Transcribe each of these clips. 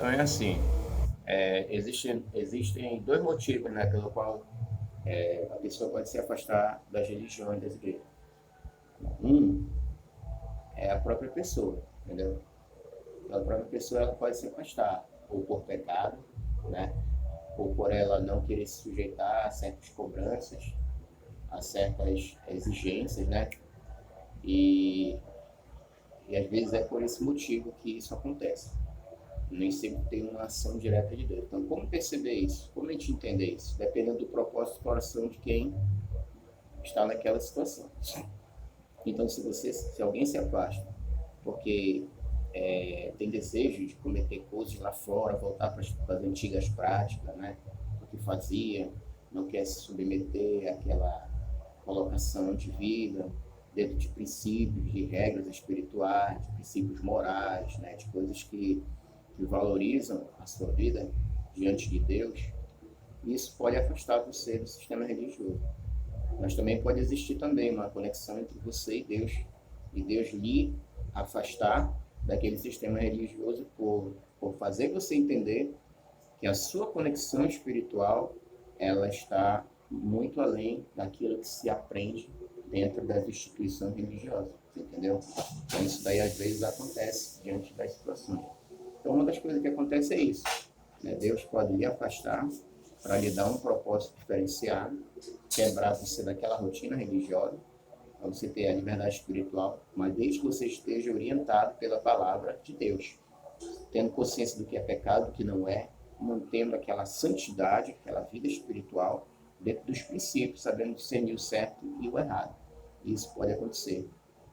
Então é assim, existem dois motivos, né, pelo qual a pessoa pode se afastar das religiões, das igrejas. Um é a própria pessoa, entendeu? Então, a própria pessoa ela pode se afastar, ou por pecado, né, ou por ela não querer se sujeitar a certas cobranças, a certas exigências, né? E, e às vezes é por esse motivo que isso acontece. Nem sempre tem uma ação direta de Deus. Então, como perceber isso? Como a gente entender isso? Dependendo do propósito do coração de quem está naquela situação. Então, se alguém se afasta porque tem desejo de cometer coisas lá fora, voltar para as antigas práticas, né? O que fazia, não quer se submeter àquela colocação de vida dentro de princípios, de regras espirituais, de princípios morais, né? De coisas que valorizam a sua vida diante de Deus, isso pode afastar você do sistema religioso. Mas também pode existir também uma conexão entre você e Deus lhe afastar daquele sistema religioso por fazer você entender que a sua conexão espiritual ela está muito além daquilo que se aprende dentro das instituições religiosas, entendeu? Então isso daí às vezes acontece diante das situações. Então uma das coisas que acontece é isso, né? Deus pode lhe afastar para lhe dar um propósito diferenciado, quebrar você daquela rotina religiosa, para você ter a liberdade espiritual, mas desde que você esteja orientado pela palavra de Deus, tendo consciência do que é pecado, do que não é, mantendo aquela santidade, aquela vida espiritual, dentro dos princípios, sabendo discernir o certo e o errado. Isso pode acontecer,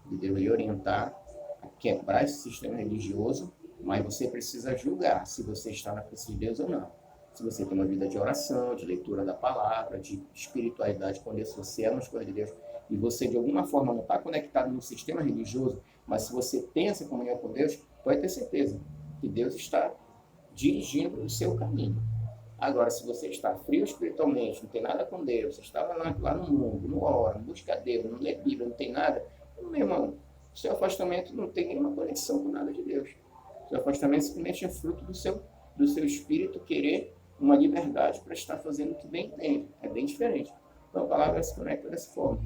de Deus lhe orientar a quebrar esse sistema religioso, mas você precisa julgar se você está na presença de Deus ou não. Se você tem uma vida de oração, de leitura da palavra, de espiritualidade com Deus, se você ama as coisas de Deus, e você de alguma forma não está conectado no sistema religioso, mas se você tem essa comunhão com Deus, pode ter certeza que Deus está dirigindo o seu caminho. Agora, se você está frio espiritualmente, não tem nada com Deus, você está lá no mundo, não ora, não busca Deus, não lê Bíblia, não tem nada, meu irmão, seu afastamento não tem nenhuma conexão com nada de Deus. Seu afastamento simplesmente é fruto do seu espírito querer uma liberdade para estar fazendo o que bem entende. É bem diferente. Então a palavra se conecta dessa forma.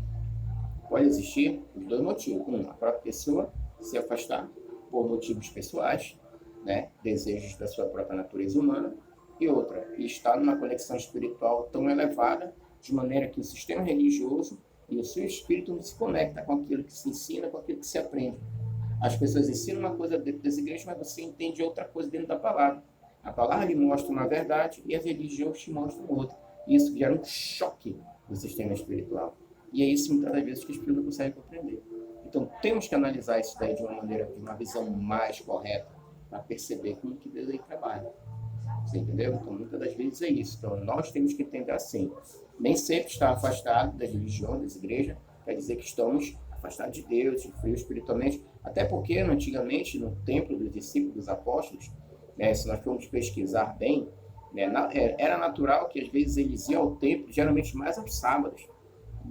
Pode existir os dois motivos. Um, a própria pessoa se afastar por motivos pessoais, né? Desejos da sua própria natureza humana. E outra, estar numa conexão espiritual tão elevada, de maneira que o sistema religioso e o seu espírito não se conecta com aquilo que se ensina, com aquilo que se aprende. As pessoas ensinam uma coisa dentro das igrejas, mas você entende outra coisa dentro da palavra. A palavra lhe mostra uma verdade e as religiões te mostram outra. Isso gera um choque no sistema espiritual. E é isso, muitas das vezes, que o espírito não consegue compreender. Então, temos que analisar isso daí de uma maneira, de uma visão mais correta, para perceber como que Deus aí trabalha. Você entendeu? Então, muitas das vezes é isso. Então, nós temos que entender assim. Nem sempre estar afastado das religiões, das igrejas, quer dizer que estamos afastados de Deus, de frio espiritualmente. Até porque, antigamente, no templo dos discípulos, dos apóstolos, né, se nós formos pesquisar bem, né, era natural que às vezes eles iam ao templo, geralmente mais aos sábados,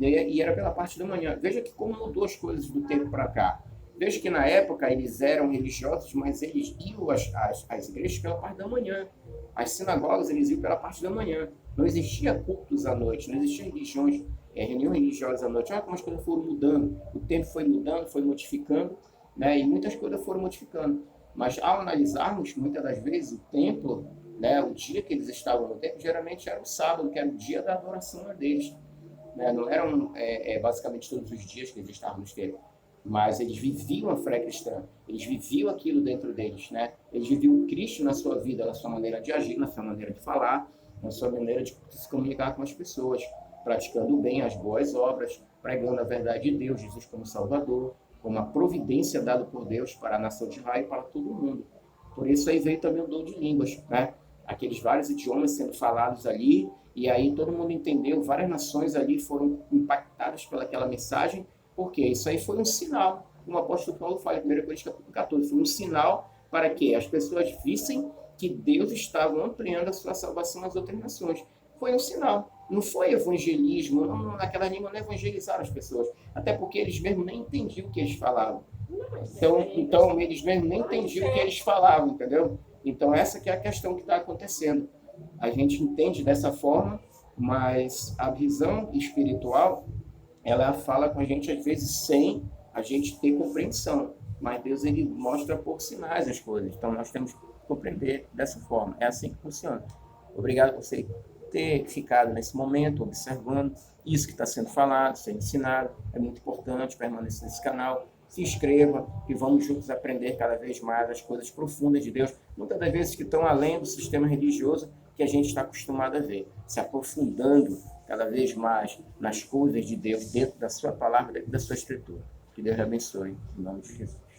e era pela parte da manhã. Veja que como mudou as coisas do tempo para cá. Veja que na época eles eram religiosos, mas eles iam às igrejas pela parte da manhã. As sinagogas eles iam pela parte da manhã. Não existia cultos à noite, não existia religiões, reunião religiosa à noite. Olha como as coisas foram mudando. O tempo foi mudando, foi modificando, né, e muitas coisas foram modificando. Mas ao analisarmos, muitas das vezes, o templo, né, o dia que eles estavam no templo, geralmente era o sábado, que era o dia da adoração a Deus. Né? Não eram basicamente todos os dias que eles estavam no templo, mas eles viviam a fé cristã, eles viviam aquilo dentro deles. Né? Eles viviam o Cristo na sua vida, na sua maneira de agir, na sua maneira de falar, na sua maneira de se comunicar com as pessoas, praticando bem as boas obras, pregando a verdade de Deus, Jesus como Salvador, como a providência dada por Deus para a nação de Israel e para todo mundo. Por isso aí veio também o dom de línguas, né? Aqueles vários idiomas sendo falados ali, e aí todo mundo entendeu, várias nações ali foram impactadas pelaquela mensagem, porque isso aí foi um sinal, como o apóstolo Paulo fala em 1 Coríntios capítulo 14, foi um sinal para que as pessoas vissem que Deus estava ampliando a sua salvação às outras nações. Foi um sinal. Não foi evangelismo, naquela língua não evangelizaram as pessoas, até porque eles mesmos nem entendiam o que eles falavam. Então eles mesmos nem entendiam o que eles falavam, entendeu? Então, essa que é a questão que está acontecendo. A gente entende dessa forma, mas a visão espiritual, ela fala com a gente, às vezes, sem a gente ter compreensão. Mas Deus, ele mostra por sinais as coisas. Então, nós temos que compreender dessa forma. É assim que funciona. Obrigado por você ter ficado nesse momento, observando isso que está sendo falado, sendo ensinado. É muito importante permanecer nesse canal. Se inscreva e vamos juntos aprender cada vez mais as coisas profundas de Deus, muitas das vezes que estão além do sistema religioso que a gente está acostumado a ver, se aprofundando cada vez mais nas coisas de Deus, dentro da sua palavra, dentro da sua escritura. Que Deus abençoe, em nome de Jesus.